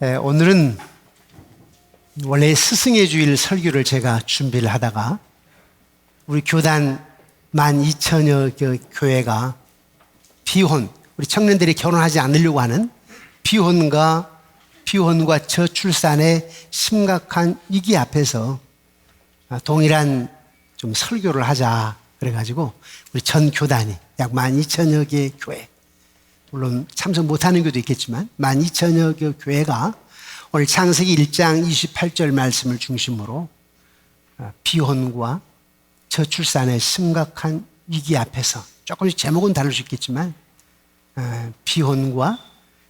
오늘은 원래 스승의 주일 설교를 제가 준비를 하다가 우리 교단 12,000여 교회가 비혼, 우리 청년들이 결혼하지 않으려고 하는 비혼과 저출산의 심각한 위기 앞에서 동일한 좀 설교를 하자 그래가지고 우리 전 교단이 약 12,000여 개의 교회, 물론 참석 못하는 교도 있겠지만 12,000여 개 교회가 오늘 창세기 1장 28절 말씀을 중심으로 비혼과 저출산의 심각한 위기 앞에서, 조금씩 제목은 다를 수 있겠지만 비혼과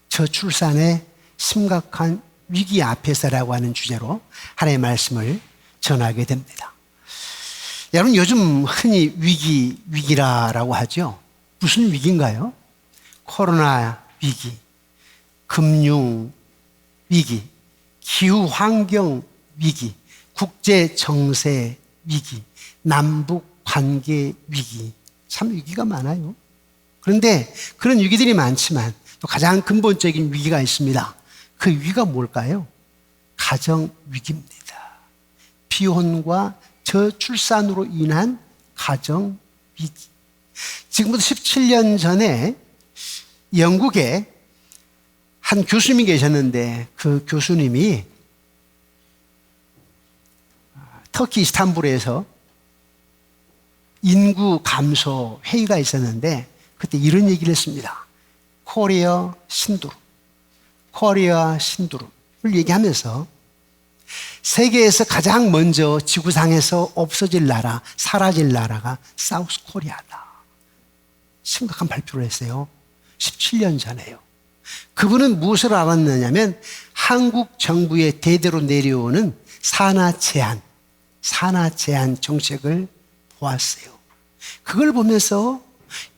저출산의 심각한 위기 앞에서라고 하는 주제로 하나님의 말씀을 전하게 됩니다. 여러분, 요즘 흔히 위기라고 하죠. 무슨 위기인가요? 코로나 위기, 금융 위기, 기후 환경 위기, 국제 정세 위기, 남북 관계 위기, 참 위기가 많아요. 그런데 그런 위기들이 많지만 또 가장 근본적인 위기가 있습니다. 그 위기가 뭘까요? 가정 위기입니다. 비혼과 저출산으로 인한 가정 위기. 지금부터 17년 전에 영국에 한 교수님이 계셨는데 그 교수님이 터키 이스탄불에서 인구 감소 회의가 있었는데 그때 이런 얘기를 했습니다. 코리아 신두름을 얘기하면서 세계에서 가장 먼저 지구상에서 없어질 나라, 사라질 나라가 사우스 코리아다. 심각한 발표를 했어요. 17년 전에요. 그분은 무엇을 알았느냐면 한국 정부의 대대로 내려오는 산하 제한 정책을 보았어요. 그걸 보면서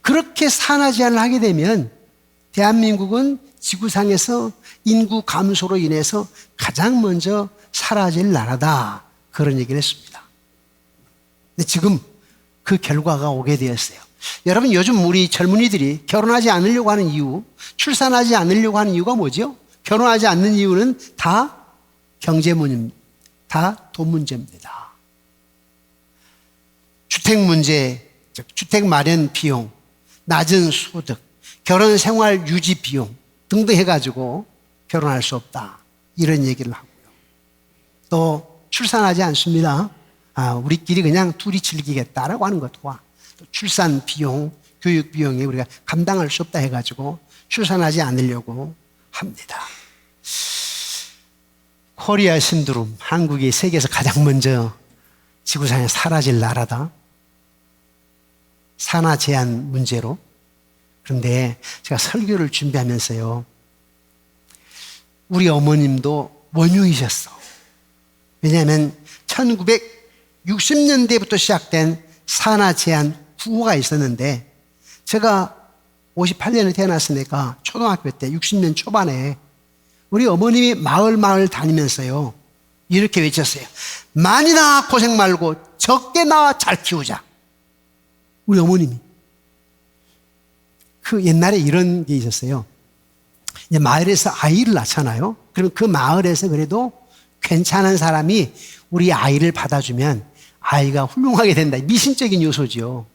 그렇게 산하 제한을 하게 되면 대한민국은 지구상에서 인구 감소로 인해서 가장 먼저 사라질 나라다. 그런 얘기를 했습니다. 근데 지금 그 결과가 오게 되었어요. 여러분, 요즘 우리 젊은이들이 결혼하지 않으려고 하는 이유, 출산하지 않으려고 하는 이유가 뭐죠? 결혼하지 않는 이유는 다 경제문입니다. 다 돈 문제입니다. 주택 문제, 주택 마련 비용, 낮은 소득, 결혼 생활 유지 비용 등등 해가지고 결혼할 수 없다. 이런 얘기를 하고요. 또 출산하지 않습니다. 우리끼리 그냥 둘이 즐기겠다라고 하는 것과 또 출산 비용, 교육 비용이 우리가 감당할 수 없다 해가지고 출산하지 않으려고 합니다. 코리아 신두름, 한국이 세계에서 가장 먼저 지구상에 사라질 나라다. 산하 제한 문제로. 그런데 제가 설교를 준비하면서요, 우리 어머님도 원흉이셨어. 왜냐하면 1960년대부터 시작된 산하 제한 구호가 있었는데, 제가 58년에 태어났으니까 초등학교 때 60년 초반에 우리 어머님이 마을 다니면서요 이렇게 외쳤어요. 많이 낳아 고생 말고 적게 낳아 잘 키우자. 우리 어머님이. 그 옛날에 이런 게 있었어요. 이제 마을에서 아이를 낳잖아요. 그럼 그 마을에서 그래도 괜찮은 사람이 우리 아이를 받아주면 아이가 훌륭하게 된다. 미신적인 요소죠.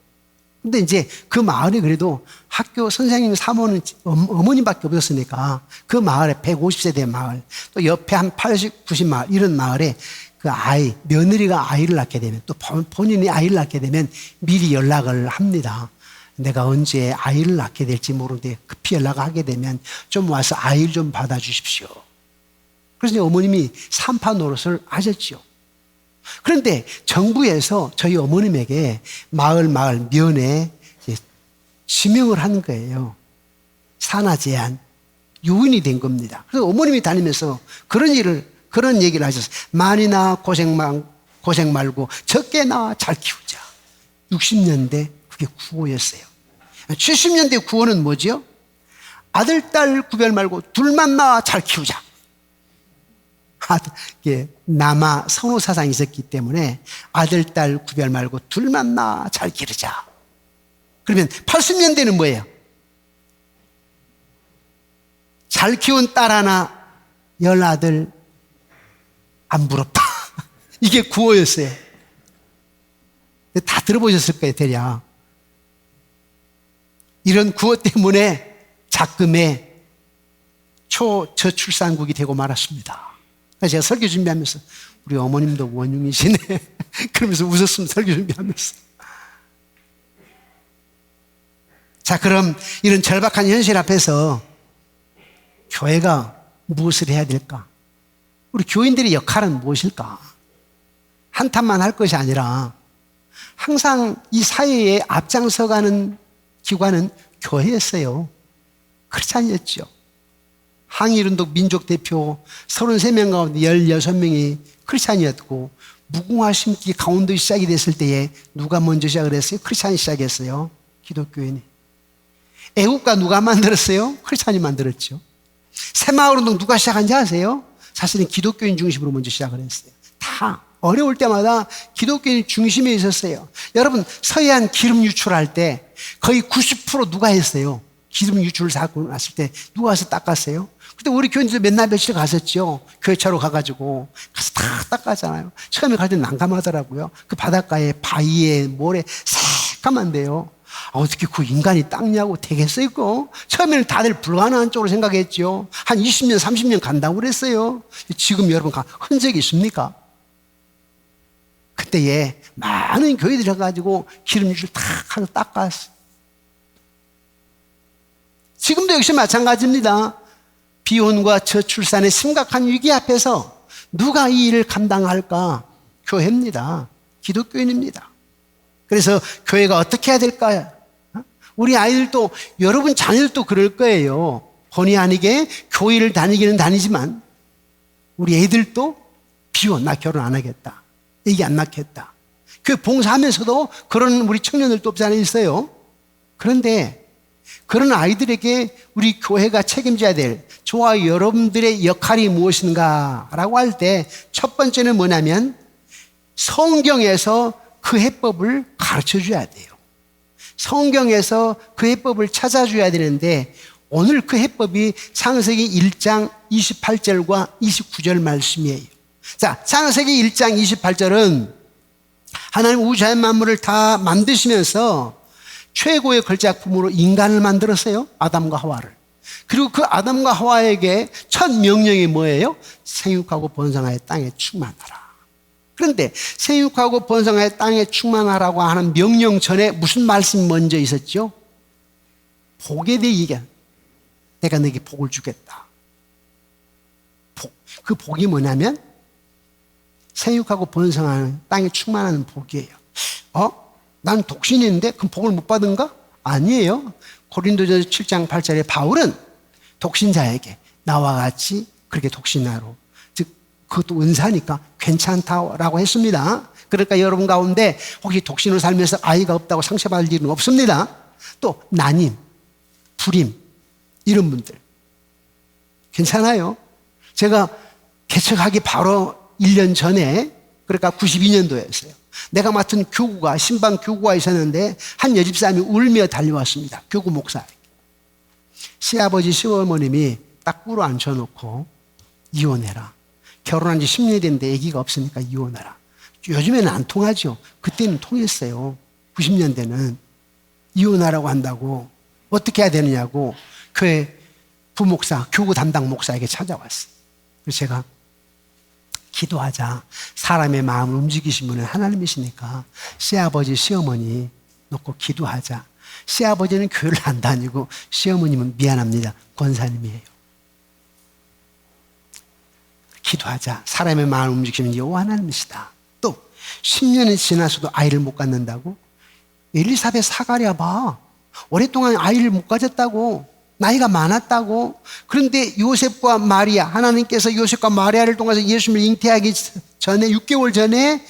근데 이제 그 마을에 그래도 학교 선생님, 사모는 어머님밖에 없었으니까 그 마을에 150세대 마을, 또 옆에 한 80, 90 마을, 이런 마을에 그 아이, 며느리가 아이를 낳게 되면, 또 본인이 아이를 낳게 되면 미리 연락을 합니다. 내가 언제 아이를 낳게 될지 모르는데 급히 연락을 하게 되면 좀 와서 아이를 좀 받아주십시오. 그래서 어머님이 산파 노릇을 하셨죠. 그런데 정부에서 저희 어머님에게 마을 면에 지명을 한 거예요. 산하 제한 요인이 된 겁니다. 그래서 어머님이 다니면서 그런 얘기를 하셨어요. 많이 낳아 고생 말고 적게 낳아 잘 키우자. 60년대 그게 구호였어요. 70년대 구호는 뭐죠? 아들, 딸 구별 말고 둘만 낳아 잘 키우자. 남아 선호 사상이 있었기 때문에 아들, 딸 구별 말고 둘만 낳아 잘 기르자. 그러면 80년대는 뭐예요? 잘 키운 딸 하나, 열 아들 안 부럽다. 이게 구호였어요. 다 들어보셨을 거예요, 대략. 이런 구호 때문에 작금의 초저출산국이 되고 말았습니다. 그래서 제가 설교 준비하면서 우리 어머님도 원흉이시네. 그러면서 웃었습니다, 설교 준비하면서. 자, 그럼 이런 절박한 현실 앞에서 교회가 무엇을 해야 될까? 우리 교인들의 역할은 무엇일까? 한탄만 할 것이 아니라 항상 이 사회에 앞장서가는 기관은 교회였어요. 그렇지 않았죠? 항일운동 민족 대표 33명 가운데 16명이 크리스찬이었고, 무궁화 심기 강원도 시작이 됐을 때에 누가 먼저 시작을 했어요? 크리스찬이 시작했어요. 기독교인이. 애국가 누가 만들었어요? 크리스찬이 만들었죠. 새마을운동 누가 시작한지 아세요? 사실은 기독교인 중심으로 먼저 시작을 했어요. 다 어려울 때마다 기독교인 중심에 있었어요. 여러분, 서해안 기름 유출할 때 거의 90% 누가 했어요? 기름 유출 사고 났을 때 누가 와서 닦았어요? 그때 우리 교인들 맨날 며칠 갔었죠. 교회차로 가가지고 가서 다 닦았잖아요. 처음에 갈 때 난감하더라고요. 그 바닷가에 바위에 모래 새까만데요. 어떻게 그 인간이 닦냐고 되겠어요, 이거? 처음에는 다들 불가능한 쪽으로 생각했죠. 한 20년, 30년 간다고 그랬어요. 지금 여러분 흔적이 있습니까? 그때에 많은 교회들이 가가지고 기름 유출 탁 하고 닦았어요. 지금도 역시 마찬가지입니다. 비혼과 저출산의 심각한 위기 앞에서 누가 이 일을 감당할까? 교회입니다. 기독교인입니다. 그래서 교회가 어떻게 해야 될까요? 우리 아이들도, 여러분 자녀들도 그럴 거예요. 본의 아니게 교회를 다니기는 다니지만 우리 애들도 비혼, 나 결혼 안 하겠다, 이게 안 낳겠다. 그 봉사하면서도 그런 우리 청년들도 없지 않아 있어요. 그런데 그런 아이들에게 우리 교회가 책임져야 될 저와 여러분들의 역할이 무엇인가라고 할 때 첫 번째는 뭐냐면 성경에서 그 해법을 가르쳐 줘야 돼요. 성경에서 그 해법을 찾아줘야 되는데, 오늘 그 해법이 창세기 1장 28절과 29절 말씀이에요. 자, 창세기 1장 28절은 하나님 우주의 만물을 다 만드시면서 최고의 걸작품으로 인간을 만들었어요. 아담과 하와를. 그리고 그 아담과 하와에게 첫 명령이 뭐예요? 생육하고 번성하여 땅에 충만하라. 그런데 생육하고 번성하여 땅에 충만하라고 하는 명령 전에 무슨 말씀이 먼저 있었죠? 복에 대해 얘기한, 내가 너에게 복을 주겠다. 복. 그 복이 뭐냐면 생육하고 번성하는 땅에 충만하는 복이에요. 난 독신인데 그럼 복을 못 받은가? 아니에요. 고린도전서 7장 8절에 바울은 독신자에게 나와 같이 그렇게 독신하로, 즉 그것도 은사니까 괜찮다라고 했습니다. 그러니까 여러분 가운데 혹시 독신으로 살면서 아이가 없다고 상처받을 일은 없습니다. 또 난임, 불임 이런 분들 괜찮아요. 제가 개척하기 바로 1년 전에, 그러니까 92년도였어요. 내가 맡은 교구가, 신방 교구가 있었는데 한 여집사람이 울며 달려왔습니다. 교구 목사에게. 시아버지 시어머님이 딱 꿇어 앉혀놓고 이혼해라. 결혼한 지 10년이 됐는데 아기가 없으니까 이혼해라. 요즘에는 안 통하죠. 그때는 통했어요. 90년대는. 이혼하라고 한다고 어떻게 해야 되느냐고 교회 부목사, 교구 담당 목사에게 찾아왔어요. 그래서 제가 기도하자. 사람의 마음을 움직이신 분은 하나님이시니까 시아버지, 시어머니 놓고 기도하자. 시아버지는 교회를 안 다니고 시어머님은 미안합니다, 권사님이에요. 기도하자. 사람의 마음을 움직이시는 여호와 하나님이시다. 또 10년이 지나서도 아이를 못 갖는다고? 엘리사벳 사가랴 봐. 오랫동안 아이를 못 가졌다고. 나이가 많았다고. 그런데 요셉과 마리아, 하나님께서 요셉과 마리아를 통해서 예수님을 잉태하기 전에 6개월 전에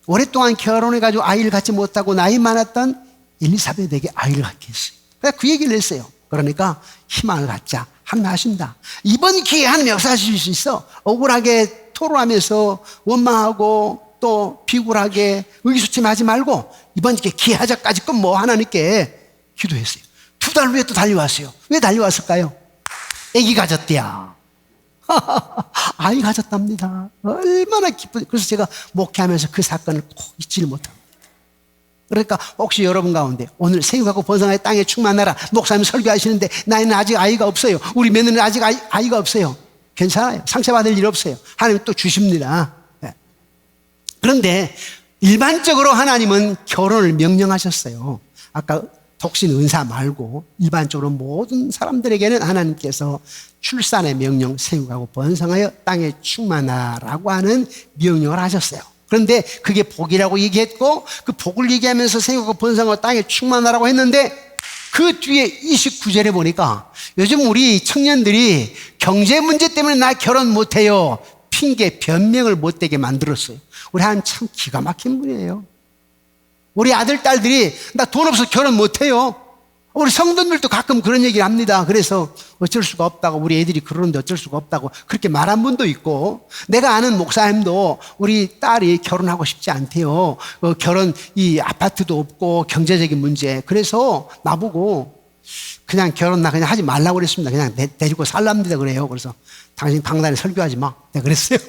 오랫동안 결혼해가지고 아이를 갖지 못하고 나이 많았던 엘리사벳에게 아이를 갖게 했어요. 그래서 그 얘기를 했어요. 그러니까 희망을 갖자. 하나님 하신다. 이번 기회에 하나님 역사하실 수 있어. 억울하게 토로하면서 원망하고 또 비굴하게 의기소침하지 말고 이번 기회 하자까지 건 뭐 하나님께 기도했어요. 2달 후에 또 달려왔어요. 왜 달려왔을까요? 아기 가졌대야. 아이 가졌답니다. 얼마나 기쁘. 그래서 제가 목회하면서 그 사건을 꼭 잊지를 못합니다. 그러니까 혹시 여러분 가운데 오늘 생육하고 번성하여 땅에 충만하라 목사님 설교하시는데 나는 아직 아이가 없어요. 우리 며느리는 아직 아이가 없어요. 괜찮아요. 상처받을 일 없어요. 하나님 또 주십니다. 그런데 일반적으로 하나님은 결혼을 명령하셨어요. 아까 독신 은사 말고 일반적으로 모든 사람들에게는 하나님께서 출산의 명령, 생육하고 번성하여 땅에 충만하라고 하는 명령을 하셨어요. 그런데 그게 복이라고 얘기했고 그 복을 얘기하면서 생육하고 번성하여 땅에 충만하라고 했는데 그 뒤에 29절에 보니까 요즘 우리 청년들이 경제 문제 때문에 나 결혼 못해요. 핑계, 변명을 못되게 만들었어요. 우리 하나님 참 기가 막힌 분이에요. 우리 아들, 딸들이 나 돈 없어서 결혼 못해요. 우리 성도들도 가끔 그런 얘기를 합니다. 그래서 어쩔 수가 없다고, 우리 애들이 그러는데 어쩔 수가 없다고 그렇게 말한 분도 있고, 내가 아는 목사님도 우리 딸이 결혼하고 싶지 않대요. 결혼, 이 아파트도 없고 경제적인 문제. 그래서 나보고 그냥 결혼 나 그냥 하지 말라고 그랬습니다. 그냥 데리고 살랍니다 그래요. 그래서 당신 강단에 설교하지 마. 내가 그랬어요.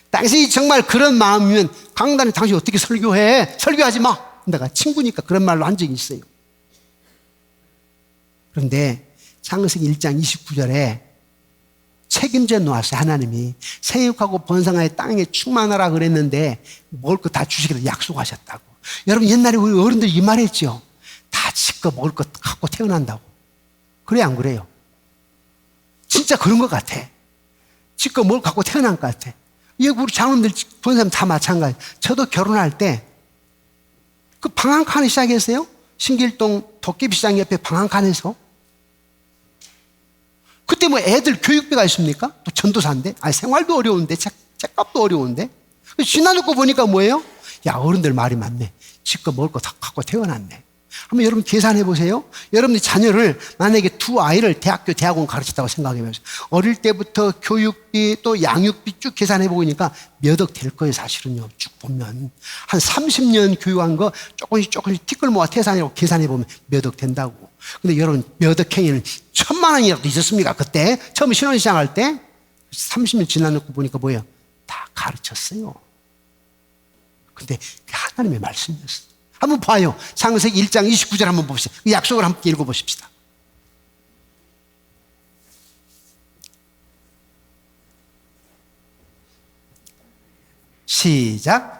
당신이 정말 그런 마음이면 강단에 당신 어떻게 설교해? 설교하지 마. 내가 친구니까 그런 말로 한 적이 있어요. 그런데 창세기 1장 29절에 책임져 놓았어요. 하나님이 생육하고 번성하여 땅에 충만하라 그랬는데 먹을 거 다 주시기로 약속하셨다고. 여러분 옛날에 우리 어른들이 이 말했죠. 다 지껏 먹을 것 갖고 태어난다고. 그래 안 그래요? 진짜 그런 것 같아. 지껏 뭘 갖고 태어난 것 같아. 이 우리 장로님들 본 사람 다 마찬가지. 저도 결혼할 때 그 방한칸에 시작했어요. 신길동 도깨비시장 옆에 방한칸에서. 그때 뭐 애들 교육비가 있습니까? 또 전도사인데. 아니 생활도 어려운데 책값도 어려운데. 지나놓고 보니까 뭐예요? 야 어른들 말이 맞네. 지껏 먹을 거 다 갖고 태어났네. 한번 여러분 계산해 보세요. 여러분의 자녀를 만약에 두 아이를 대학교, 대학원 가르쳤다고 생각해 보세요. 어릴 때부터 교육비 또 양육비 쭉 계산해 보니까 몇 억 될 거예요. 사실은요. 쭉 보면 한 30년 교육한 거 조금씩 티끌 모아 태산이라고 계산해 보면 몇 억 된다고. 근데 여러분 몇 억 행위는 1,000만 원이라도 있었습니까? 그때 처음 신혼 시작할 때 30년 지나놓고 보니까 뭐예요? 다 가르쳤어요. 근데 하나님의 말씀이었어요. 한번 봐요. 창세기 1장 29절 한번 봅시다. 그 약속을 함께 읽어보십시다. 시작.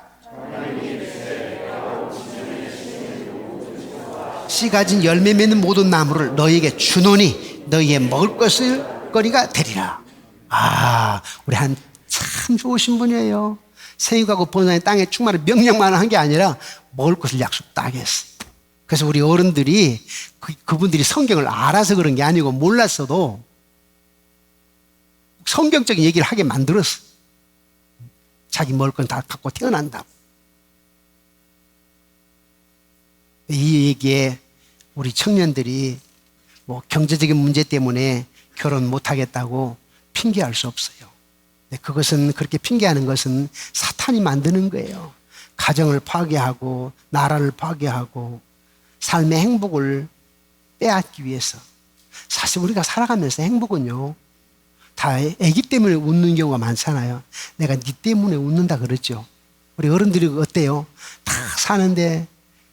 씨 가진 열매 맺는 모든 나무를 너희에게 주노니 너희의 먹을 것을 거리가 되리라. 아, 우리 한 참 좋으신 분이에요. 생육하고 번성하여 땅에 충만한 명령만 한 게 아니라 먹을 것을 약속 딱 했어요. 그래서 우리 어른들이 그분들이 성경을 알아서 그런 게 아니고 몰랐어도 성경적인 얘기를 하게 만들었어. 자기 먹을 건 다 갖고 태어난다고. 이 얘기에 우리 청년들이 뭐 경제적인 문제 때문에 결혼 못 하겠다고 핑계할 수 없어요. 그것은 그렇게 핑계하는 것은 사탄이 만드는 거예요. 가정을 파괴하고 나라를 파괴하고 삶의 행복을 빼앗기 위해서. 사실 우리가 살아가면서 행복은요 다 애기 때문에 웃는 경우가 많잖아요. 내가 네 때문에 웃는다 그러죠. 우리 어른들이 어때요? 다 사는데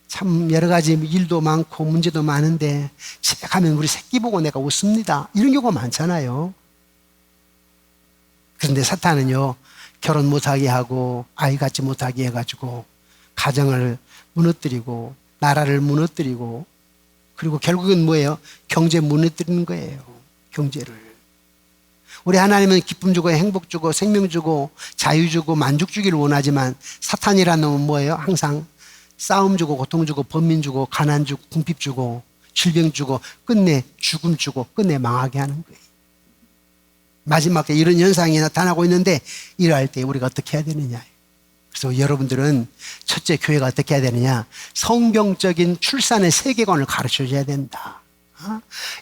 참 여러 가지 일도 많고 문제도 많은데 집에 가면 우리 새끼 보고 내가 웃습니다. 이런 경우가 많잖아요. 그런데 사탄은요 결혼 못하게 하고 아이 갖지 못하게 해가지고 가정을 무너뜨리고 나라를 무너뜨리고 그리고 결국은 뭐예요? 경제 무너뜨리는 거예요. 경제를. 우리 하나님은 기쁨 주고 행복 주고 생명 주고 자유 주고 만족 주기를 원하지만 사탄이라는 놈은 뭐예요? 항상 싸움 주고 고통 주고 번민 주고 가난 주고 궁핍 주고 질병 주고 끝내 죽음 주고 끝내 망하게 하는 거예요. 마지막에 이런 현상이 나타나고 있는데 이러할 때 우리가 어떻게 해야 되느냐. 그래서 여러분들은 첫째 교회가 어떻게 해야 되느냐. 성경적인 출산의 세계관을 가르쳐줘야 된다.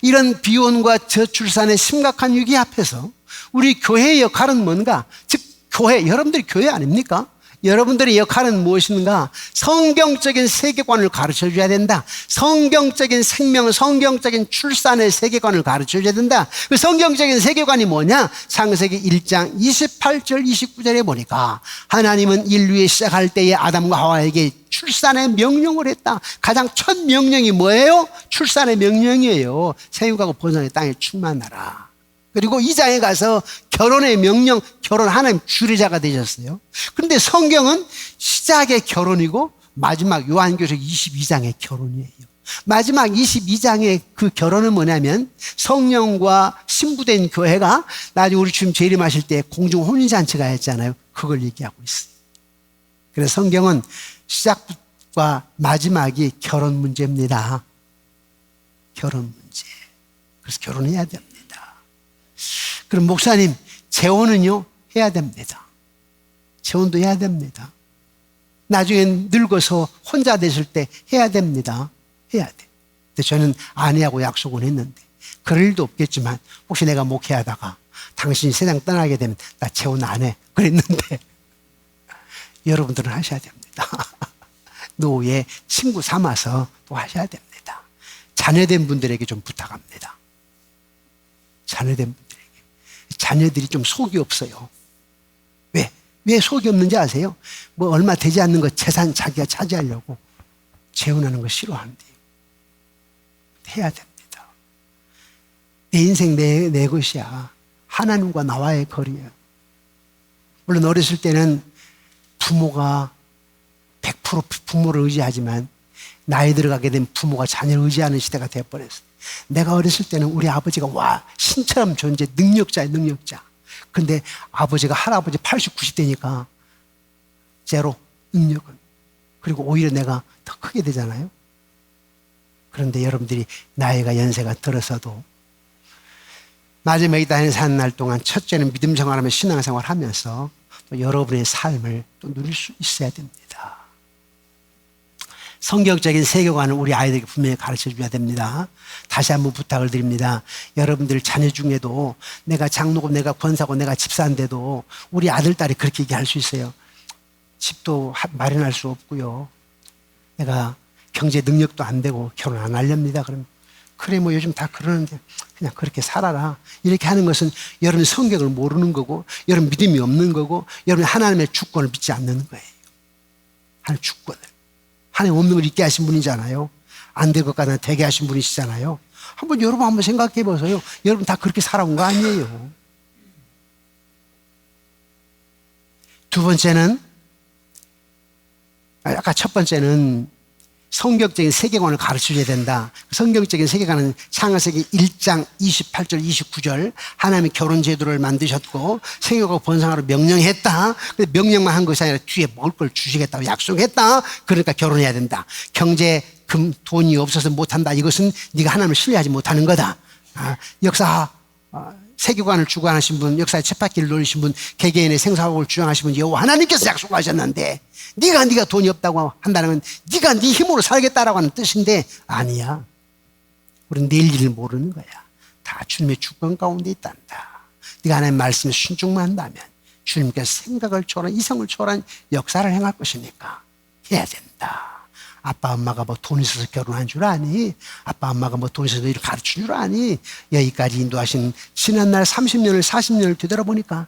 이런 비혼과 저출산의 심각한 위기 앞에서 우리 교회의 역할은 뭔가? 즉 교회, 여러분들이 교회 아닙니까? 여러분들의 역할은 무엇인가? 성경적인 세계관을 가르쳐 줘야 된다. 성경적인 생명, 성경적인 출산의 세계관을 가르쳐 줘야 된다. 그 성경적인 세계관이 뭐냐? 창세기 1장 28절 29절에 보니까 하나님은 인류에 시작할 때에 아담과 하와에게 출산의 명령을 했다. 가장 첫 명령이 뭐예요? 출산의 명령이에요. 생육하고 번성의 땅에 충만하라. 그리고 2장에 가서 결혼의 명령, 결혼 하나님 주례자가 되셨어요. 그런데 성경은 시작의 결혼이고 마지막 요한계시록 22장의 결혼이에요. 마지막 22장의 그 결혼은 뭐냐면 성령과 신부된 교회가 나중에 우리 주님 재림하실 때 공중 혼인잔치가 했잖아요. 그걸 얘기하고 있어요. 그래서 성경은 시작과 마지막이 결혼 문제입니다. 결혼 문제. 그래서 결혼해야 됩니다. 그럼 목사님, 재혼은요? 해야 됩니다. 재혼도 해야 됩니다. 나중에 늙어서 혼자 되실 때 해야 됩니다. 해야 돼. 근데 저는 아내하고 약속은 했는데 그럴 일도 없겠지만 혹시 내가 목회하다가 당신이 세상 떠나게 되면 나 재혼 안 해. 그랬는데 여러분들은 하셔야 됩니다. 노후에 친구 삼아서 또 하셔야 됩니다. 자녀된 분들에게 좀 부탁합니다. 자녀된 분들에게. 자녀들이 좀 속이 없어요. 왜 속이 없는지 아세요? 뭐 얼마 되지 않는 거 재산 자기가 차지하려고 재혼하는 거 싫어하는데요. 해야 됩니다. 내 인생 내 것이야. 하나님과 나와의 거리예요. 물론 어렸을 때는 부모가 100% 부모를 의지하지만 나이 들어가게 되면 부모가 자녀를 의지하는 시대가 되어버렸어요. 내가 어렸을 때는 우리 아버지가 신처럼 존재, 능력자예요, 능력자. 근데 아버지가 할아버지 80, 90대니까 제로, 능력은. 그리고 오히려 내가 더 크게 되잖아요. 그런데 여러분들이 나이가 연세가 들어서도 마지막에 다니는 사는 날 동안 첫째는 믿음 생활하며 신앙생활 하면서 또 여러분의 삶을 또 누릴 수 있어야 됩니다. 성경적인 세계관을 우리 아이들에게 분명히 가르쳐 줘야 됩니다. 다시 한번 부탁을 드립니다. 여러분들 자녀 중에도 내가 장로고 내가 권사고 내가 집사인데도 우리 아들, 딸이 그렇게 얘기할 수 있어요. 집도 마련할 수 없고요. 내가 경제 능력도 안 되고 결혼 안 하렵니다. 그럼 그래 뭐 요즘 다 그러는데 그냥 그렇게 살아라. 이렇게 하는 것은 여러분 성경을 모르는 거고 여러분 믿음이 없는 거고 여러분 하나님의 주권을 믿지 않는 거예요. 하나님의 주권을. 하나님 없는 걸 있게 하신 분이잖아요. 안 될 것 같으나 되게 하신 분이시잖아요. 여러분 한번 생각해 보세요. 여러분 다 그렇게 살아온 거 아니에요. 두 번째는, 아까 첫 번째는 성경적인 세계관을 가르쳐줘야 된다. 성경적인 세계관은 창세기 1장 28절 29절 하나님이 결혼 제도를 만드셨고 생육하고 번성하라고 명령했다. 근데 명령만 한 것이 아니라 뒤에 먹을 걸 주시겠다고 약속했다. 그러니까 결혼해야 된다. 경제, 돈이 없어서 못한다. 이것은 네가 하나님을 신뢰하지 못하는 거다. 역사 세계관을 주관하신 분, 역사의 쳇바퀴를 노리신 분, 개개인의 생사학을 주장하신 분 여호와 하나님께서 약속하셨는데 네가 돈이 없다고 한다는 건 네가 네 힘으로 살겠다라고 하는 뜻인데 아니야. 우리는 내일 일을 모르는 거야. 다 주님의 주권 가운데 있단다. 네가 하나님의 말씀에 순종만 한다면 주님께서 생각을 초월한 이성을 초월한 역사를 행할 것이니까 해야 된다. 아빠 엄마가 뭐 돈 있어서 결혼한 줄 아니? 아빠 엄마가 뭐 돈 있어서 이렇게 가르친 줄 아니? 여기까지 인도하신 지난날 30년을 40년을 되돌아보니까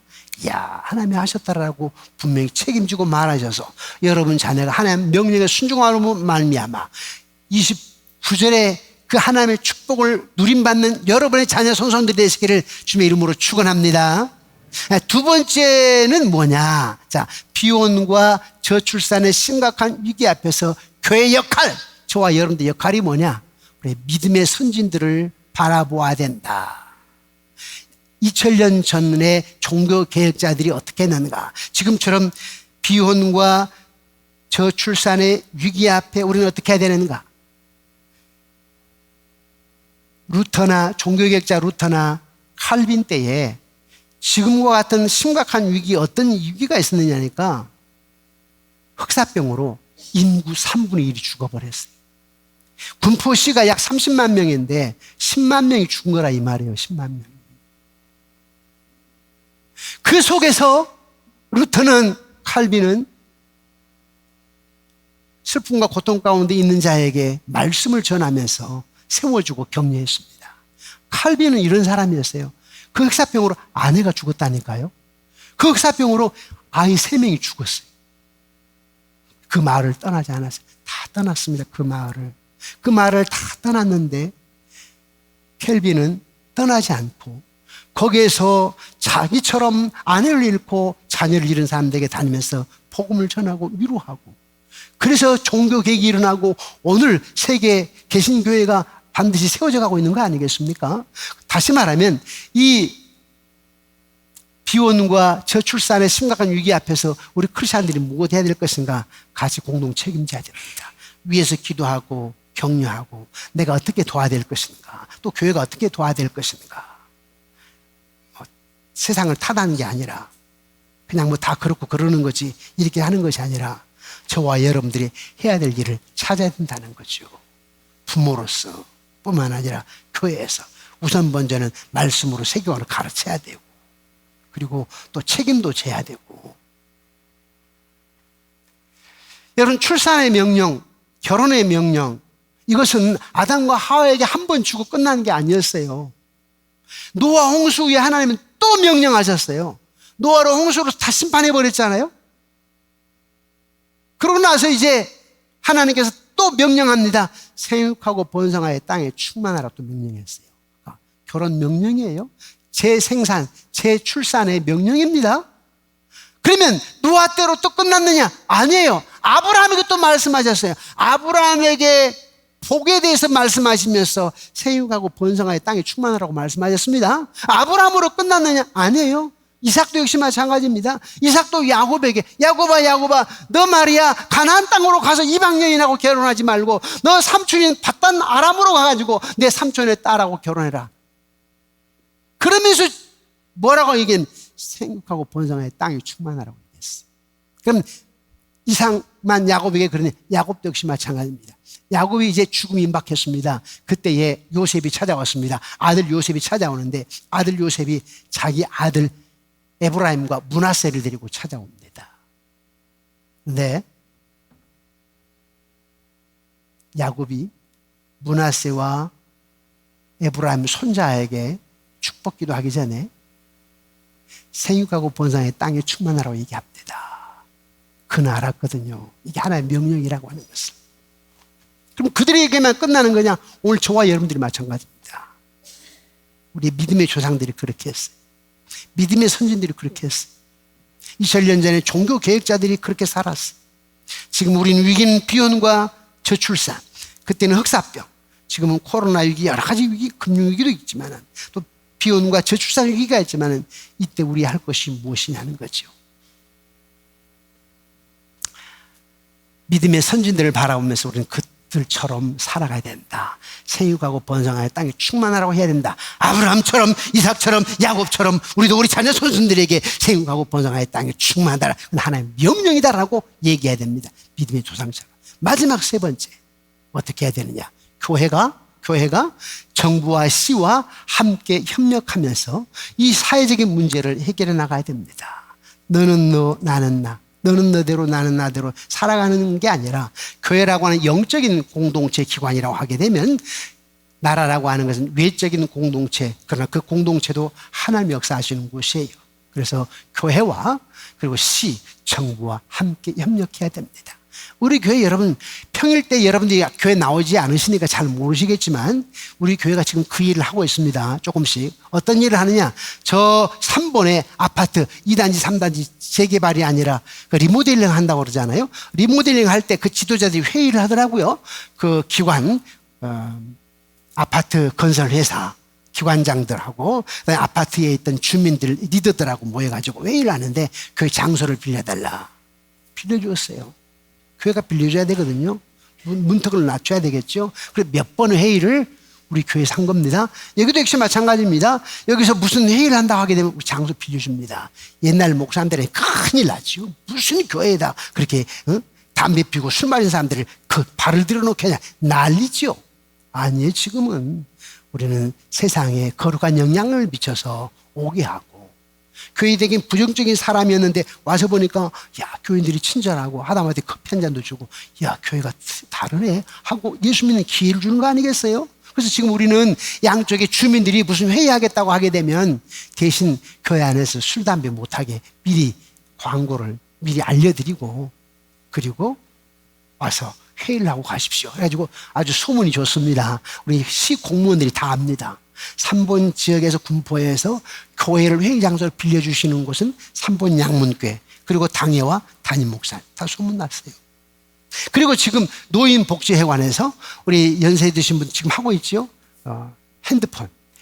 야 하나님이 하셨다라고 분명히 책임지고 말하셔서 여러분 자녀가 하나님 명령에 순종하로 말미암아 29절에 그 하나님의 축복을 누림받는 여러분의 자녀 손손들이 되시기를 주님의 이름으로 축원합니다. 두 번째는 뭐냐? 자, 비혼과 저출산의 심각한 위기 앞에서 교회의 역할, 저와 여러분들의 역할이 뭐냐? 우리 믿음의 선진들을 바라보아야 된다. 2000년 전에 종교 개혁자들이 어떻게 했는가? 지금처럼 비혼과 저출산의 위기 앞에 우리는 어떻게 해야 되는가? 루터나 종교개혁자 루터나 칼빈 때에 지금과 같은 심각한 위기, 어떤 위기가 있었느냐니까 흑사병으로 인구 3분의 1이 죽어버렸어요. 군포시가 약 30만 명인데 10만 명이 죽은 거라 이 말이에요. 10만 명. 그 속에서 루터는 칼빈은 슬픔과 고통 가운데 있는 자에게 말씀을 전하면서 세워주고 격려했습니다. 칼빈은 이런 사람이었어요. 그 흑사병으로 아내가 죽었다니까요. 그 흑사병으로 아이 3명이 죽었어요. 그 마을을 떠나지 않았어요. 다 떠났습니다. 그 마을을 다 떠났는데 켈빈은 떠나지 않고 거기에서 자기처럼 아내를 잃고 자녀를 잃은 사람들에게 다니면서 복음을 전하고 위로하고, 그래서 종교개혁이 일어나고 오늘 세계 개신교회가 반드시 세워져 가고 있는 거 아니겠습니까? 다시 말하면 이 비혼과 저출산의 심각한 위기 앞에서 우리 크리스찬들이 무엇 해야 될 것인가? 같이 공동 책임져야 됩니다. 위에서 기도하고 격려하고 내가 어떻게 도와야 될 것인가, 또 교회가 어떻게 도와야 될 것인가. 세상을 탓하는 게 아니라 그냥 뭐 다 그렇고 그러는 거지 이렇게 하는 것이 아니라 저와 여러분들이 해야 될 일을 찾아야 된다는 거죠. 부모로서 뿐만 아니라 교회에서 우선 먼저는 말씀으로 세계관을 가르쳐야 되고, 그리고 또 책임도 져야 되고. 여러분, 출산의 명령, 결혼의 명령, 이것은 아담과 하와에게 한 번 주고 끝나는 게 아니었어요. 노아 홍수 후에 하나님은 또 명령하셨어요. 노아를 홍수로 다 심판해버렸잖아요. 그러고 나서 이제 하나님께서 또 명령합니다. 생육하고 번성하여 땅에 충만하라 또 명령했어요. 결혼 명령이에요. 재생산, 재출산의 명령입니다. 그러면 노아 때로 또 끝났느냐? 아니에요. 아브라함에게 또 말씀하셨어요. 아브라함에게 복에 대해서 말씀하시면서 생육하고 번성하여 땅에 충만하라고 말씀하셨습니다. 아브라함으로 끝났느냐? 아니에요. 이삭도 역시 마찬가지입니다. 이삭도 야곱에게 야곱아 너 말이야 가나안 땅으로 가서 이방 여인하고 결혼하지 말고 너 삼촌인 밧단 아람으로 가가지고 내 삼촌의 딸하고 결혼해라. 그러면서 뭐라고 얘기했는? 생육하고 번성하여 땅이 충만하라고 얘기했어요. 그럼 이삭만 야곱에게 그러니 야곱도 역시 마찬가지입니다. 야곱이 이제 죽음이 임박했습니다. 그때에 요셉이 찾아왔습니다. 아들 요셉이 찾아오는데 아들 요셉이 자기 아들 에브라임과 므낫세를 데리고 찾아옵니다. 근데 야곱이 므낫세와 에브라임 손자에게 축복 기도하기 전에 생육하고 번성의 땅에 충만하라고 얘기합니다. 그는 알았거든요. 이게 하나의 명령이라고 하는 것을. 그럼 그들에게만 끝나는 거냐? 오늘 저와 여러분들이 마찬가지입니다. 우리 믿음의 조상들이 그렇게 했어요. 믿음의 선진들이 그렇게 했어요. 2000년 전에 종교 개혁자들이 그렇게 살았어요. 지금 우리는 위기는 비혼과 저출산, 그때는 흑사병, 지금은 코로나 위기, 여러 가지 위기, 금융위기도 있지만 또 비혼과 저출산 위기가 있지만 이때 우리 할 것이 무엇이냐는 거죠. 믿음의 선진들을 바라보면서 우리는 그들처럼 살아가야 된다. 생육하고 번성하여 땅에 충만하라고 해야 된다. 아브라함처럼, 이삭처럼, 야곱처럼 우리도 우리 자녀 손손들에게 생육하고 번성하여 땅에 충만하라. 그건 하나님의 명령이다라고 얘기해야 됩니다. 믿음의 조상처럼. 마지막 세 번째, 어떻게 해야 되느냐? 교회가 정부와 시와 함께 협력하면서 이 사회적인 문제를 해결해 나가야 됩니다. 너는 너, 나는 나. 너는 너대로 나는 나대로 살아가는 게 아니라 교회라고 하는 영적인 공동체 기관이라고 하게 되면 나라라고 하는 것은 외적인 공동체, 그러나 그 공동체도 하나님이 역사하시는 곳이에요. 그래서 교회와 그리고 시, 정부와 함께 협력해야 됩니다. 우리 교회 여러분, 평일 때 여러분들이 교회 나오지 않으시니까 잘 모르시겠지만 우리 교회가 지금 그 일을 하고 있습니다. 조금씩. 어떤 일을 하느냐? 저 3번의 아파트 2단지 3단지 재개발이 아니라 그 리모델링 한다고 그러잖아요. 리모델링 할 때 그 지도자들이 회의를 하더라고요. 그 기관 아파트 건설 회사 기관장들하고 아파트에 있던 주민들 리더들하고 모여가지고 회의를 하는데 그 장소를 빌려달라. 빌려주었어요. 교회가 빌려줘야 되거든요. 문턱을 낮춰야 되겠죠. 그래서 몇 번의 회의를 우리 교회에서 한 겁니다. 여기도 역시 마찬가지입니다. 여기서 무슨 회의를 한다고 하게 되면 우리 장소 빌려줍니다. 옛날 목사님들은 큰일 나죠. 무슨 교회에다 그렇게 담배 피우고 술 마시는 사람들을 그 발을 들어놓게 난리죠. 아니에요. 지금은 우리는 세상에 거룩한 영향을 미쳐서 오게 하고 교회 되긴 부정적인 사람이었는데 와서 보니까 야, 교인들이 친절하고 하다못해 커피 한 잔도 주고 야, 교회가 다르네 하고 예수 믿는 기회를 주는 거 아니겠어요? 그래서 지금 우리는 양쪽의 주민들이 무슨 회의하겠다고 하게 되면 대신 교회 안에서 술, 담배 못하게 미리 광고를 미리 알려드리고 그리고 와서 회의를 하고 가십시오. 그래가지고 아주 소문이 좋습니다. 우리 시 공무원들이 다 압니다. 삼본 지역에서 군포에서 교회를 회의 장소를 빌려주시는 곳은 삼본 양문교회 그리고 당회와 담임 목사 다 소문났어요. 그리고 지금 노인복지회관에서 우리 연세 드신 분 지금 하고 있죠.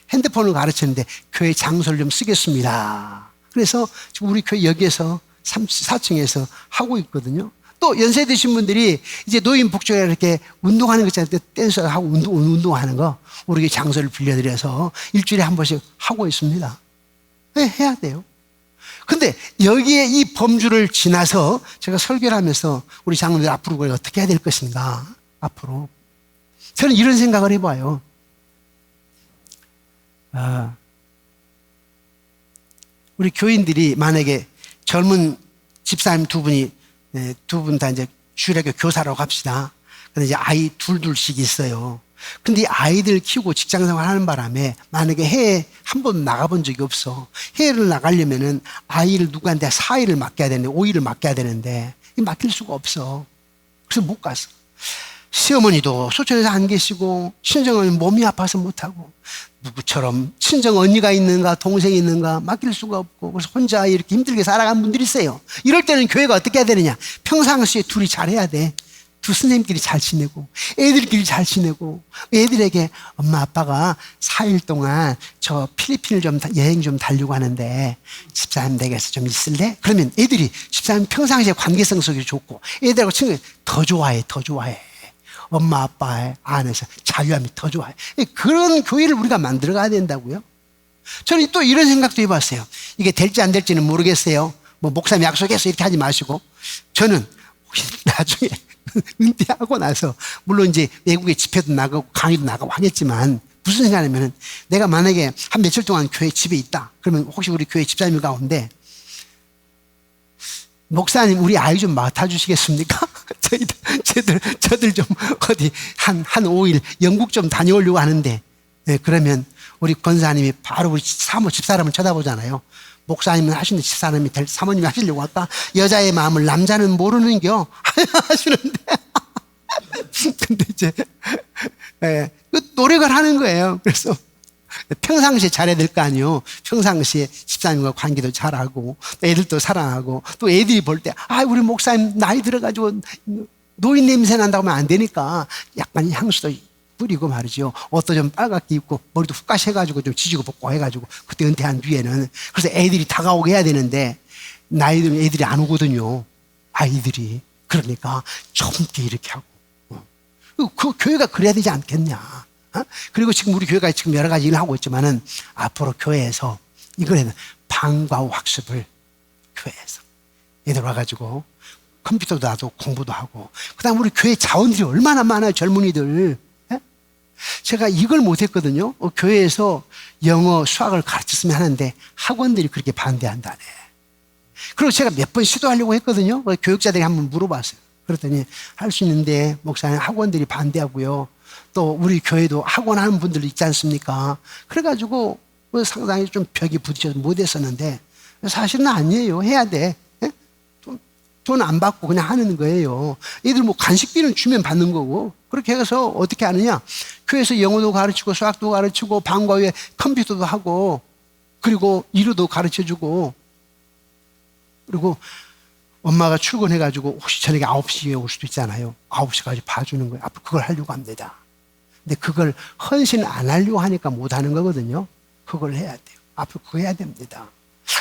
핸드폰을 가르치는데 교회 장소를 좀 쓰겠습니다. 그래서 지금 우리 교회 여기에서 4층에서 하고 있거든요. 또 연세 드신 분들이 이제 노인복지회에 이렇게 운동하는 거 있잖아요. 댄서하고 운동하는 거 우리 장소를 빌려드려서 일주일에 한 번씩 하고 있습니다. 네, 해야 돼요. 근데 여기에 이 범주를 지나서 제가 설교를 하면서 우리 장로들 앞으로 그걸 어떻게 해야 될 것인가 앞으로 저는 이런 생각을 해봐요. 우리 교인들이 만약에 젊은 집사님 두 분 다 이제 주일학교 교사라고 합시다. 근데 이제 아이 둘씩 있어요. 근데 이 아이들 키우고 직장생활 하는 바람에 만약에 해외 한 번 나가본 적이 없어. 해외를 나가려면은 아이를 누구한테 4일을 맡겨야 되는데 5일을 맡겨야 되는데 맡길 수가 없어. 그래서 못 갔어. 시어머니도 소천에서 안 계시고 친정은 몸이 아파서 못하고 누구처럼 친정 언니가 있는가 동생이 있는가 맡길 수가 없고 그래서 혼자 이렇게 힘들게 살아가는 분들이 있어요. 이럴 때는 교회가 어떻게 해야 되느냐. 평상시에 둘이 잘해야 돼. 두 선생님끼리 잘 지내고 애들끼리 잘 지내고 애들에게 엄마 아빠가 4일 동안 저 필리핀을 좀 여행 좀 다니려고 하는데 집사님 댁에서 좀 있을래? 그러면 애들이 집사님 평상시에 관계성 속이 좋고 애들하고 친구 더 좋아해. 엄마 아빠의 안에서 자유함이 더 좋아요. 그런 교회를 우리가 만들어 가야 된다고요. 저는 또 이런 생각도 해봤어요. 이게 될지 안 될지는 모르겠어요. 뭐 목사님 약속해서 이렇게 하지 마시고 저는 혹시 나중에 은퇴하고 나서 물론 이제 외국에 집회도 나가고 강의도 나가고 하겠지만 무슨 생각이냐면 내가 만약에 한 며칠 동안 교회 집에 있다. 그러면 혹시 우리 교회 집사님 가운데 목사님 우리 아이 좀 맡아주시겠습니까? 저들 좀 어디 한 5일 영국 좀 다녀오려고 하는데 네, 그러면 우리 권사님이 바로 우리 집사람을 쳐다보잖아요. 목사님은 하시는데 집사람이 사모님이 하시려고 할까? 여자의 마음을 남자는 모르는겨 하시는데 근데 이제 노력을 하는 거예요. 그래서 평상시에 잘해야 될 거 아니에요. 평상시에 집사님과 관계도 잘하고 또 애들도 사랑하고 또 애들이 볼 때 우리 목사님 나이 들어가지고 노인 냄새 난다고 하면 안 되니까 약간 향수도 뿌리고 말이죠. 옷도 좀 빨갛게 입고 머리도 훅까지 해가지고 좀 지지고 볶고 해가지고 그때 은퇴한 뒤에는 그래서 애들이 다가오게 해야 되는데 나이 들면 애들이 안 오거든요. 아이들이. 그러니까 젊게 이렇게 하고 그 교회가 그래야 되지 않겠냐. 그리고 지금 우리 교회가 지금 여러 가지 일을 하고 있지만은 앞으로 교회에서 이걸 해야 돼. 방과 후 학습을 교회에서 애들 와가지고 컴퓨터도 놔도 공부도 하고 그 다음 우리 교회 자원들이 얼마나 많아요. 젊은이들. 제가 이걸 못했거든요. 교회에서 영어 수학을 가르쳤으면 하는데 학원들이 그렇게 반대한다네. 그리고 제가 몇 번 시도하려고 했거든요. 교육자들이 한번 물어봤어요. 그랬더니 할 수 있는데 목사님 학원들이 반대하고요. 또 우리 교회도 학원 하는 분들 있지 않습니까? 그래가지고 상당히 좀 벽이 부딪혀서 못했었는데 사실은 아니에요. 해야 돼. 돈 안 받고 그냥 하는 거예요. 애들 뭐 간식비는 주면 받는 거고 그렇게 해서 어떻게 하느냐. 교회에서 영어도 가르치고 수학도 가르치고 방과 후에 컴퓨터도 하고 그리고 이루도 가르쳐주고 그리고 엄마가 출근해가지고 혹시 저녁에 9시에 올 수도 있잖아요. 9시까지 봐주는 거예요. 앞으로 그걸 하려고 합니다. 근데 그걸 헌신 안 하려고 하니까 못 하는 거거든요. 그걸 해야 돼요. 앞으로 그거 해야 됩니다.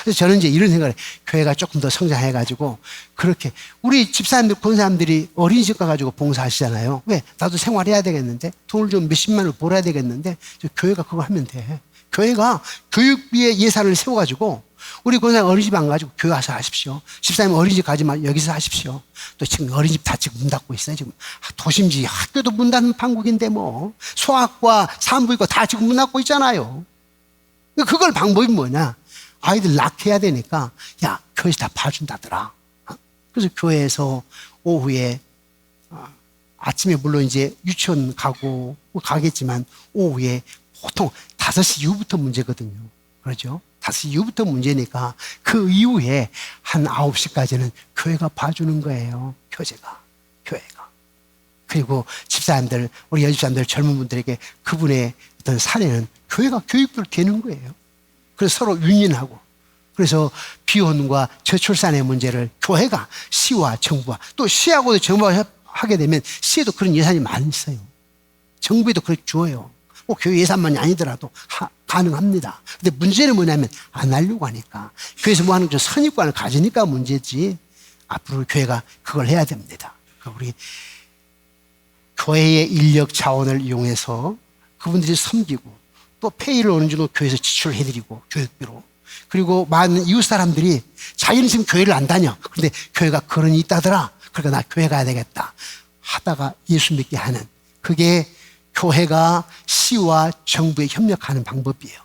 그래서 저는 이제 이런 생각을 해요. 교회가 조금 더 성장해가지고 그렇게 우리 집사님들, 권사님들이 어린이집 가가지고 봉사하시잖아요. 왜? 나도 생활해야 되겠는데 돈을 좀 몇십만 원을 벌어야 되겠는데 교회가 그거 하면 돼. 교회가 교육비에 예산을 세워가지고 우리 권사님 어린이집 안 가지고 교회 가서 하십시오. 집사님 어린이집 가지 마 여기서 하십시오. 또 지금 어린이집 다 지금 문 닫고 있어요. 지금 도심지 학교도 문 닫는 판국인데 뭐 소아과 산부인과 다 지금 문 닫고 있잖아요. 그걸 방법이 뭐냐? 아이들 낳게 해야 되니까, 야, 교회에서 다 봐준다더라. 그래서 교회에서 오후에, 아침에 물론 이제 유치원 가고, 가겠지만, 오후에 보통 5시 이후부터 문제거든요. 그렇죠? 5시 이후부터 문제니까, 그 이후에 한 9시까지는 교회가 봐주는 거예요. 교회가. 그리고 집사님들, 우리 여집사님들 젊은 분들에게 그분의 어떤 사례는 교회가 교육을 되는 거예요. 그래서 서로 윈윈하고, 그래서 비혼과 저출산의 문제를 교회가 시와 정부와, 또 시하고도 정부가 하게 되면 시에도 그런 예산이 많이 있어요. 정부에도 그렇게 줘요. 꼭 교회 예산만이 아니더라도 가능합니다. 근데 문제는 뭐냐면 안 하려고 하니까, 교회에서 뭐 하는 좀 선입관을 가지니까 문제지, 앞으로 교회가 그걸 해야 됩니다. 그러니까 우리 교회의 인력 자원을 이용해서 그분들이 섬기고, 또 페이를 어느 정도 교회에서 지출을 해드리고, 교육비로. 그리고 많은 이웃 사람들이 자기는 지금 교회를 안 다녀. 그런데 교회가 그런 이 있다더라. 그러니까 나 교회 가야 되겠다 하다가 예수 믿게 하는, 그게 교회가 시와 정부에 협력하는 방법이에요.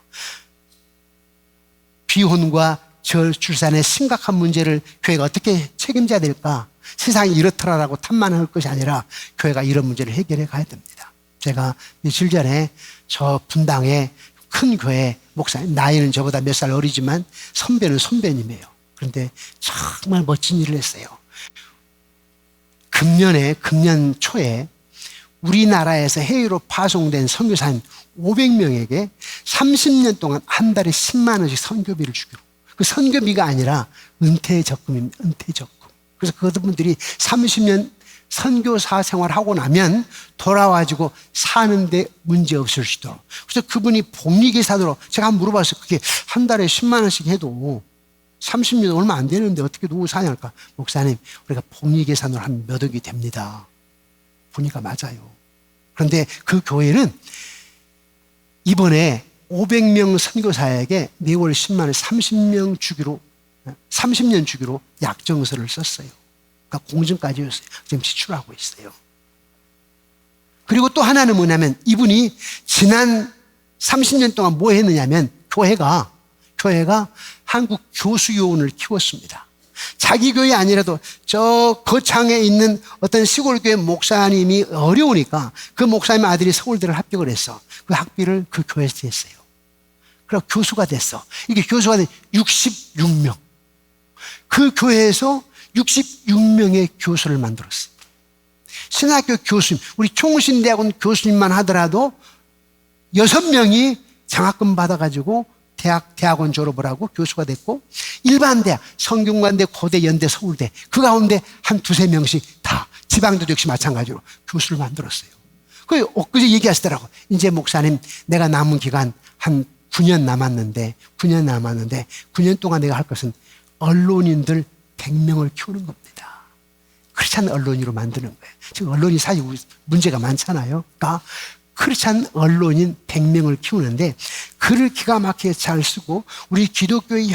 비혼과 저출산의 심각한 문제를 교회가 어떻게 책임져야 될까? 세상이 이렇더라라고 탓만 할 것이 아니라 교회가 이런 문제를 해결해 가야 됩니다. 제가 며칠 전에 저 분당에 큰 교회 목사님, 나이는 저보다 몇 살 어리지만 선배는 선배님이에요. 그런데 정말 멋진 일을 했어요. 금년 초에 우리나라에서 해외로 파송된 선교사님 500명에게 30년 동안 한 달에 10만 원씩 선교비를 주기로. 그 선교비가 아니라 은퇴적금입니다. 은퇴적금. 그래서 그분들이 30년 선교사 생활하고 나면 돌아와가지고 사는데 문제 없을 수 있도록. 그래서 그분이 복리계산으로, 제가 한번 물어봤어요. 그게 한 달에 10만 원씩 해도 30년 얼마 안 되는데 어떻게 누구 사냐니까, 목사님, 우리가 복리계산으로 한 몇 억이 됩니다. 보니까 맞아요. 그런데 그 교회는 이번에 500명 선교사에게 매월 10만 원 30년 주기로 약정서를 썼어요. 그러니까 공증까지 였어요. 지금 지출하고 있어요. 그리고 또 하나는 뭐냐면, 이분이 지난 30년 동안 뭐 했느냐면, 교회가 한국 교수 요원을 키웠습니다. 자기 교회 아니라도 저 거창에 있는 어떤 시골 교회 목사님이 어려우니까 그 목사님 아들이 서울대를 합격을 했어. 그 학비를 그 교회에서 했어요. 그리고 교수가 됐어. 이게 교수가 된 66명. 그 교회에서 66명의 교수를 만들었어요. 신학교 교수님, 우리 총신대학원 교수님만 하더라도 6명이 장학금 받아가지고 대학원 졸업을 하고 교수가 됐고, 일반 대학, 성균관대, 고대, 연대, 서울대, 그 가운데 한 2-3명씩 다 지방대도 역시 마찬가지로 교수를 만들었어요. 그 엊그제 얘기하시더라고. 이제 목사님, 내가 남은 기간 한 9년 남았는데 9년 동안 내가 할 것은 언론인들 100명을 키우는 겁니다. 그렇지 않은 언론인으로 만드는 거예요. 지금 언론이 사실 문제가 많잖아요. 그러니까 그렇지 않은 언론인 100명을 키우는데, 글을 기가 막히게 잘 쓰고 우리 기독교에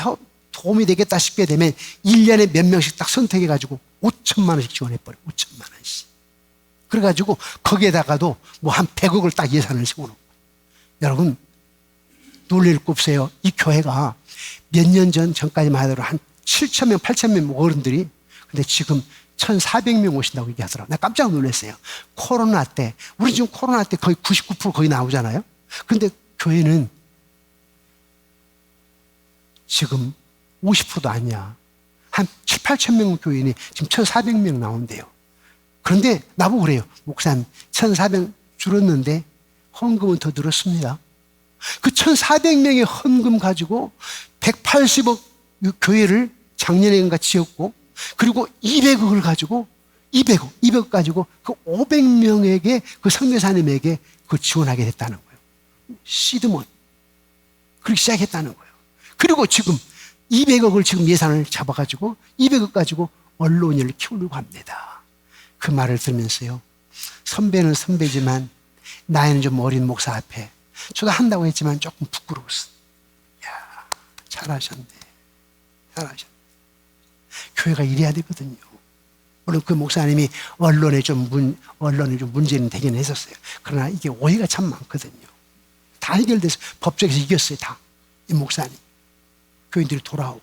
도움이 되겠다 싶게 되면 1년에 몇 명씩 딱 선택해가지고 5천만 원씩 지원해버려요. 5천만 원씩. 그래가지고 거기에다가도 뭐 한 100억을 딱 예산을 세워놓고. 여러분, 놀랄 거 없어요. 이 교회가 몇 년 전까지만 하더라도 한 7,000명, 8,000명 어른들이, 근데 지금 1,400명 오신다고 얘기하더라고요. 나 깜짝 놀랐어요. 코로나 때, 우리 지금 코로나 때 거의 99% 거의 나오잖아요. 그런데 교회는 지금 50%도 아니야. 한 7,000-8,000명 교인이 지금 1,400명 나온대요. 그런데 나보고 그래요. 목사님, 1,400 줄었는데 헌금은 더 늘었습니다. 그 1,400명의 헌금 가지고 180억 교회를 작년에인가 지었고, 그리고 200억을 가지고 200억 가지고 그 500명에게, 그 선교사님에게 그 지원하게 됐다는 거예요. 시드몬. 그렇게 시작했다는 거예요. 그리고 지금 200억을 지금 예산을 잡아가지고 200억 가지고 언론인을 키우려고 합니다. 그 말을 들으면서요, 선배는 선배지만 나이는 좀 어린 목사 앞에 저도 한다고 했지만 조금 부끄러웠어. 이야, 잘하셨네. 교회가 이래야 되거든요. 물론 그 목사님이 언론에 좀 문제는 되긴 했었어요. 그러나 이게 오해가 참 많거든요. 다 해결돼서 법정에서 이겼어요, 다. 이 목사님. 교인들이 돌아오고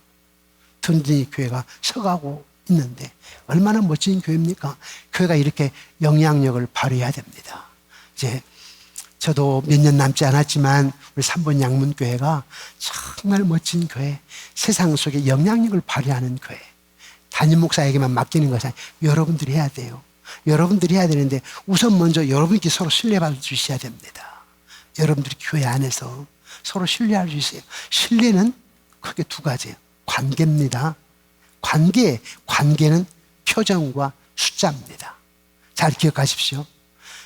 든든히 교회가 서가고 있는데 얼마나 멋진 교회입니까? 교회가 이렇게 영향력을 발휘해야 됩니다. 이제 저도 몇 년 남지 않았지만 우리 3번 양문교회가 정말 멋진 교회, 세상 속에 영향력을 발휘하는 교회. 담임 목사에게만 맡기는 것이 아니라 여러분들이 해야 돼요. 여러분들이 해야 되는데 우선 먼저 여러분께 서로 신뢰받을 수 있어야 됩니다. 여러분들이 교회 안에서 서로 신뢰할 수 있어요. 신뢰는 크게 두 가지예요. 관계입니다. 관계는 표정과 숫자입니다. 잘 기억하십시오.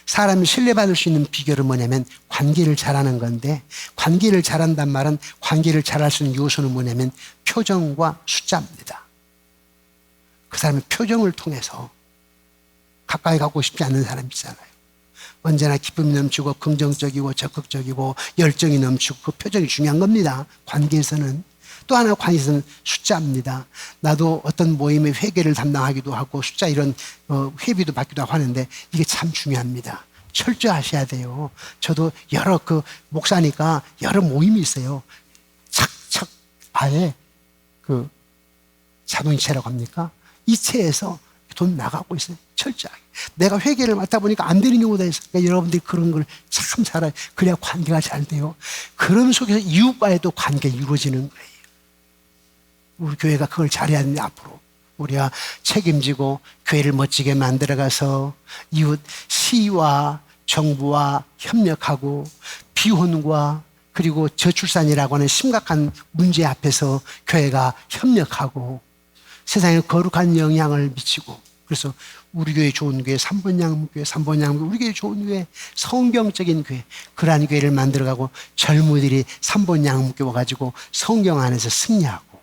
사람이 신뢰받을 수 있는 비결은 뭐냐면 관계를 잘하는 건데, 관계를 잘한단 말은 관계를 잘할 수 있는 요소는 뭐냐면 표정과 숫자입니다. 그 사람의 표정을 통해서 가까이 가고 싶지 않는 사람 있잖아요. 언제나 기쁨이 넘치고 긍정적이고 적극적이고 열정이 넘치고 그 표정이 중요한 겁니다. 관계에서는. 또 하나 관계에서는 숫자입니다. 나도 어떤 모임의 회계를 담당하기도 하고 숫자 이런 회비도 받기도 하고 하는데 이게 참 중요합니다. 철저하셔야 돼요. 저도 여러 목사니까 여러 모임이 있어요. 착착 아예 자동이체라고 합니까? 이체에서 돈 나가고 있어요. 철저하게. 내가 회계를 맡다 보니까 안 되는 경우도 있어요. 그러니까 여러분들이 그런 걸 참 잘해요. 그래야 관계가 잘 돼요. 그런 속에서 이웃과의도 관계가 이루어지는 거예요. 우리 교회가 그걸 잘해야 되는데 앞으로 우리가 책임지고 교회를 멋지게 만들어가서 이웃 시와 정부와 협력하고 비혼과 그리고 저출산이라고 하는 심각한 문제 앞에서 교회가 협력하고 세상에 거룩한 영향을 미치고, 그래서 우리 교회 좋은 교회, 3번 양문교회, 3번 양문교회, 우리 교회 좋은 교회, 성경적인 교회, 그러한 교회를 만들어가고 젊은이들이 3번 양문교회 와가지고 성경 안에서 승리하고,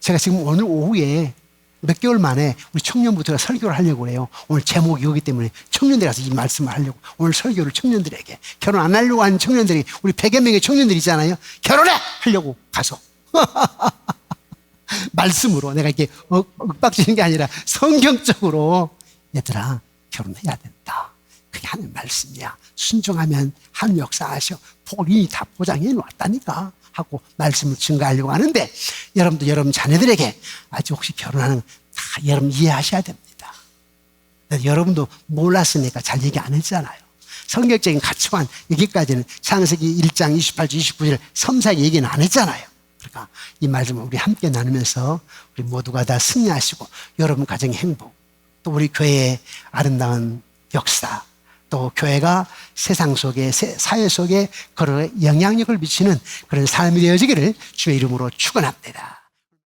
제가 지금 오늘 오후에 몇 개월 만에 우리 청년부터가 설교를 하려고 해요. 오늘 제목이 이거기 때문에 청년들이 가서 이 말씀을 하려고. 오늘 설교를 청년들에게, 결혼 안 하려고 하는 청년들이, 우리 100여 명의 청년들이 있잖아요. 결혼해! 하려고 가서. 말씀으로 내가 이렇게 윽박지는 게 아니라 성경적으로 얘들아 결혼해야 된다. 그게 하는 말씀이야. 순종하면 하는 역사하셔. 복을 이미 다 보장해 놨다니까 하고 말씀을 증가하려고 하는데, 여러분도 여러분 자녀들에게 아직 혹시 결혼하는 다 여러분 이해하셔야 됩니다. 여러분도 몰랐으니까 잘 얘기 안 했잖아요. 성경적인 가치관 여기까지는 창세기 1장 28절 29절 섬세하게 얘기는 안 했잖아요. 그러니까 이 말씀을 우리 함께 나누면서 우리 모두가 다 승리하시고 여러분 가정의 행복, 또 우리 교회의 아름다운 역사, 또 교회가 세상 속에, 사회 속에 그런 영향력을 미치는 그런 삶이 되어지기를 주의 이름으로 축원합니다.